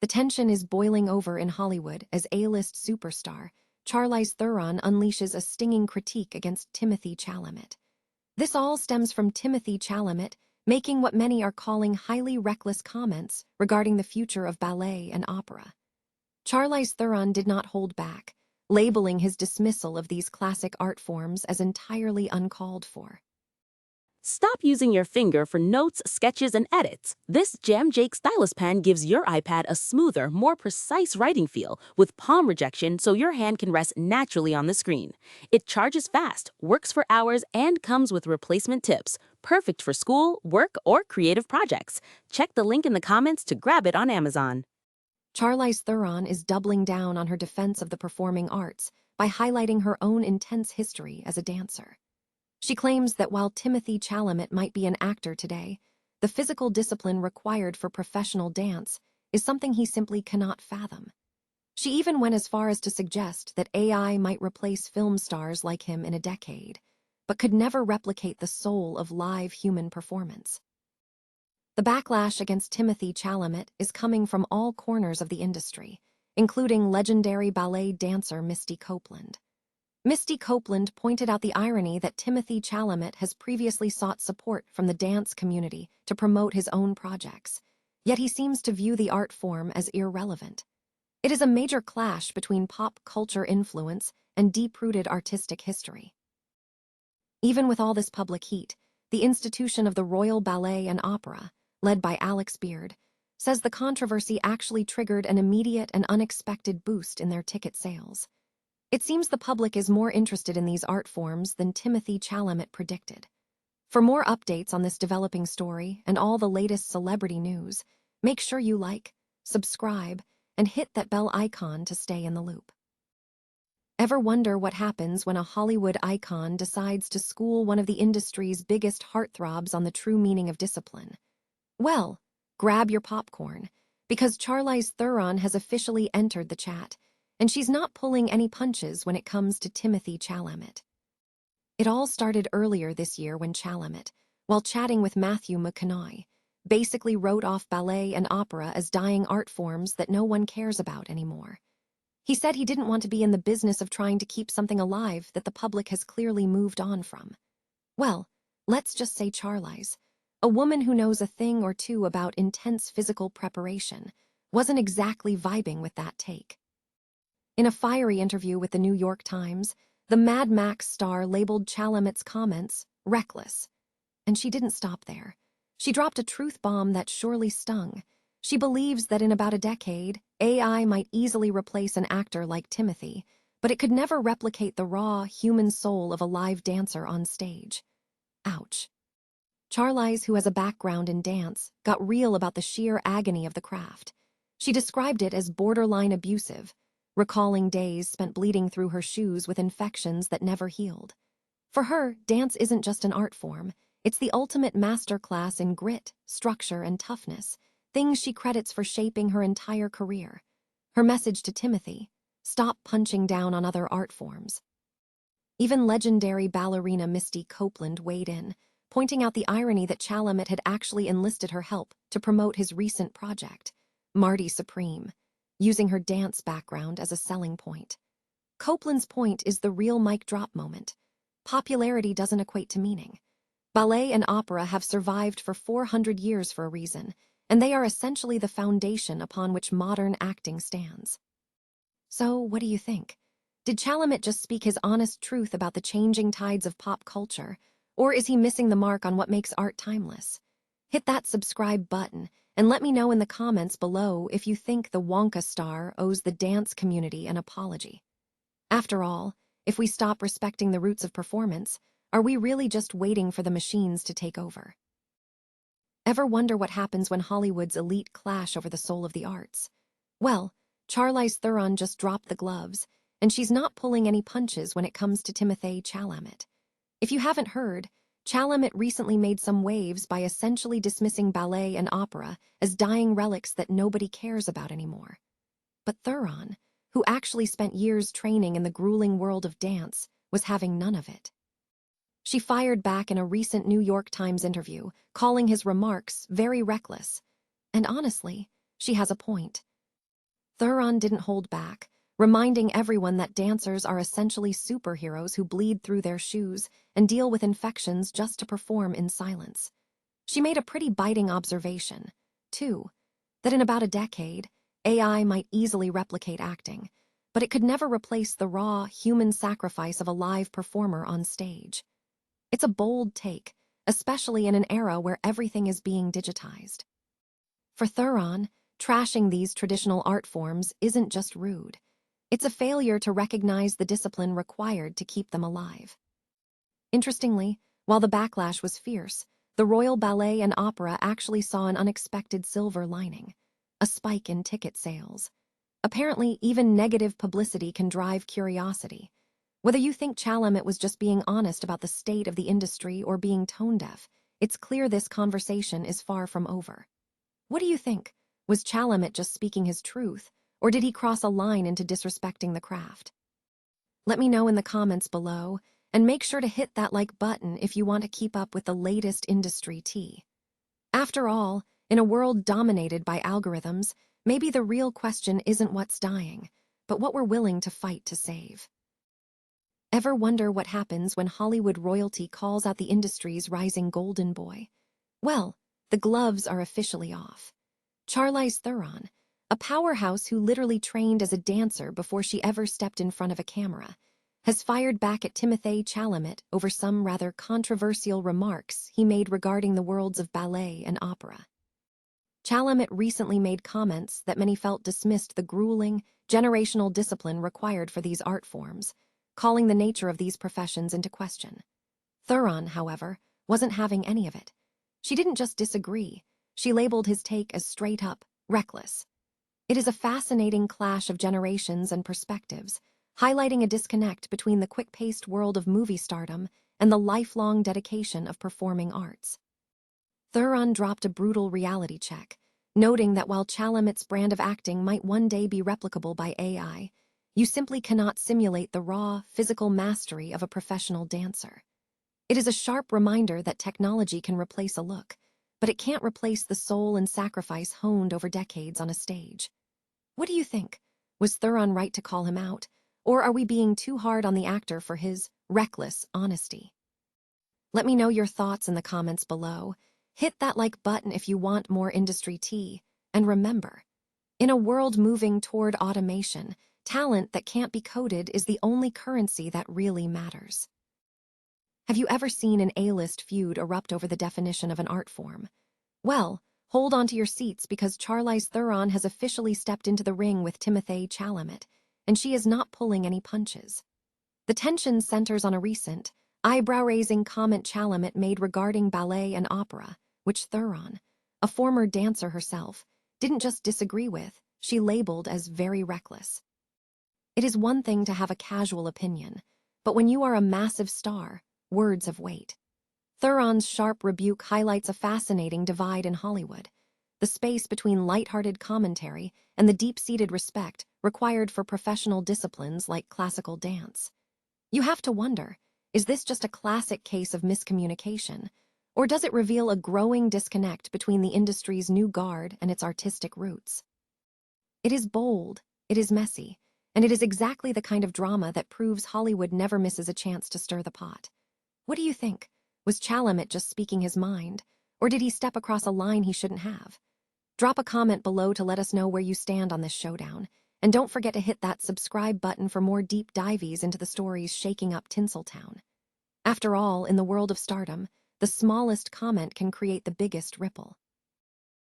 The tension is boiling over in Hollywood as A-list superstar Charlize Theron unleashes a stinging critique against Timothée Chalamet. This all stems from Timothée Chalamet making what many are calling highly reckless comments regarding the future of ballet and opera. Charlize Theron did not hold back, labeling his dismissal of these classic art forms as entirely uncalled for. Stop using your finger for notes, sketches, and edits. This Jam Jake stylus pen gives your iPad a smoother, more precise writing feel with palm rejection so your hand can rest naturally on the screen. It charges fast, works for hours, and comes with replacement tips. Perfect for school, work, or creative projects. Check the link in the comments to grab it on Amazon. Charlize Theron is doubling down on her defense of the performing arts by highlighting her own intense history as a dancer. She claims that while Timothée Chalamet might be an actor today, the physical discipline required for professional dance is something he simply cannot fathom. She even went as far as to suggest that AI might replace film stars like him in a decade, but could never replicate the soul of live human performance. The backlash against Timothée Chalamet is coming from all corners of the industry, including legendary ballet dancer Misty Copeland. Misty Copeland pointed out the irony that Timothée Chalamet has previously sought support from the dance community to promote his own projects, yet he seems to view the art form as irrelevant. It is a major clash between pop culture influence and deep-rooted artistic history. Even with all this public heat, the institution of the Royal Ballet and Opera, led by Alex Beard, says the controversy actually triggered an immediate and unexpected boost in their ticket sales. It seems the public is more interested in these art forms than Timothée Chalamet predicted. For more updates on this developing story and all the latest celebrity news, make sure you like, subscribe, and hit that bell icon to stay in the loop. Ever wonder what happens when a Hollywood icon decides to school one of the industry's biggest heartthrobs on the true meaning of discipline? Well, grab your popcorn, because Charlize Theron has officially entered the chat, and she's not pulling any punches when it comes to Timothée Chalamet. It all started earlier this year when Chalamet, while chatting with Matthew McConaughey, basically wrote off ballet and opera as dying art forms that no one cares about anymore. He said he didn't want to be in the business of trying to keep something alive that the public has clearly moved on from. Well, let's just say Charlize, a woman who knows a thing or two about intense physical preparation, wasn't exactly vibing with that take. In a fiery interview with the New York Times, the Mad Max star labeled Chalamet's comments reckless. And she didn't stop there. She dropped a truth bomb that surely stung. She believes that in about a decade, AI might easily replace an actor like Timothée, but it could never replicate the raw, human soul of a live dancer on stage. Ouch. Charlize, who has a background in dance, got real about the sheer agony of the craft. She described it as borderline abusive, recalling days spent bleeding through her shoes with infections that never healed. For her, dance isn't just an art form, it's the ultimate masterclass in grit, structure, and toughness, things she credits for shaping her entire career. Her message to Timothée: stop punching down on other art forms. Even legendary ballerina Misty Copeland weighed in, pointing out the irony that Chalamet had actually enlisted her help to promote his recent project, Marty Supreme, using her dance background as a selling point. Copeland's point is the real mic drop moment. Popularity doesn't equate to meaning. Ballet and opera have survived for 400 years for a reason, and they are essentially the foundation upon which modern acting stands. So, what do you think? Did Chalamet just speak his honest truth about the changing tides of pop culture, or is he missing the mark on what makes art timeless? Hit that subscribe button and let me know in the comments below if you think the Wonka star owes the dance community an apology. After all, if we stop respecting the roots of performance, are we really just waiting for the machines to take over? Ever wonder what happens when Hollywood's elite clash over the soul of the arts? Well, Charlize Theron just dropped the gloves, and she's not pulling any punches when it comes to Timothée Chalamet. If you haven't heard, Chalamet recently made some waves by essentially dismissing ballet and opera as dying relics that nobody cares about anymore. But Theron, who actually spent years training in the grueling world of dance, was having none of it. She fired back in a recent New York Times interview, calling his remarks very reckless. And honestly, she has a point. Theron didn't hold back, reminding everyone that dancers are essentially superheroes who bleed through their shoes and deal with infections just to perform in silence. She made a pretty biting observation, too, that in about a decade, AI might easily replicate acting, but it could never replace the raw, human sacrifice of a live performer on stage. It's a bold take, especially in an era where everything is being digitized. For Theron, trashing these traditional art forms isn't just rude. It's a failure to recognize the discipline required to keep them alive. Interestingly, while the backlash was fierce, the Royal Ballet and Opera actually saw an unexpected silver lining, a spike in ticket sales. Apparently, even negative publicity can drive curiosity. Whether you think Chalamet was just being honest about the state of the industry or being tone-deaf, it's clear this conversation is far from over. What do you think? Was Chalamet just speaking his truth, or did he cross a line into disrespecting the craft? Let me know in the comments below, and make sure to hit that like button if you want to keep up with the latest industry tea. After all, in a world dominated by algorithms, maybe the real question isn't what's dying, but what we're willing to fight to save. Ever wonder what happens when Hollywood royalty calls out the industry's rising golden boy? Well, the gloves are officially off. Charlize Theron, a powerhouse who literally trained as a dancer before she ever stepped in front of a camera, has fired back at Timothée Chalamet over some rather controversial remarks he made regarding the worlds of ballet and opera. Chalamet recently made comments that many felt dismissed the grueling, generational discipline required for these art forms, calling the nature of these professions into question. Theron, however, wasn't having any of it. She didn't just disagree, she labeled his take as straight-up reckless. It is a fascinating clash of generations and perspectives, highlighting a disconnect between the quick-paced world of movie stardom and the lifelong dedication of performing arts. Theron dropped a brutal reality check, noting that while Chalamet's brand of acting might one day be replicable by AI, you simply cannot simulate the raw, physical mastery of a professional dancer. It is a sharp reminder that technology can replace a look, but it can't replace the soul and sacrifice honed over decades on a stage. What do you think? Was Theron right to call him out, or are we being too hard on the actor for his reckless honesty? Let me know your thoughts in the comments below. Hit that like button if you want more industry tea, and remember, in a world moving toward automation, talent that can't be coded is the only currency that really matters. Have you ever seen an A-list feud erupt over the definition of an art form? Well, hold on to your seats because Charlize Theron has officially stepped into the ring with Timothée Chalamet, and she is not pulling any punches. The tension centers on a recent, eyebrow-raising comment Chalamet made regarding ballet and opera, which Theron, a former dancer herself, didn't just disagree with, she labeled as very reckless. It is one thing to have a casual opinion, but when you are a massive star, words have weight. Theron's sharp rebuke highlights a fascinating divide in Hollywood, the space between lighthearted commentary and the deep-seated respect required for professional disciplines like classical dance. You have to wonder, is this just a classic case of miscommunication, or does it reveal a growing disconnect between the industry's new guard and its artistic roots? It is bold, it is messy, and it is exactly the kind of drama that proves Hollywood never misses a chance to stir the pot. What do you think? Was Chalamet just speaking his mind, or did he step across a line he shouldn't have? Drop a comment below to let us know where you stand on this showdown, and don't forget to hit that subscribe button for more deep dives into the stories shaking up Tinseltown. After all, in the world of stardom, the smallest comment can create the biggest ripple.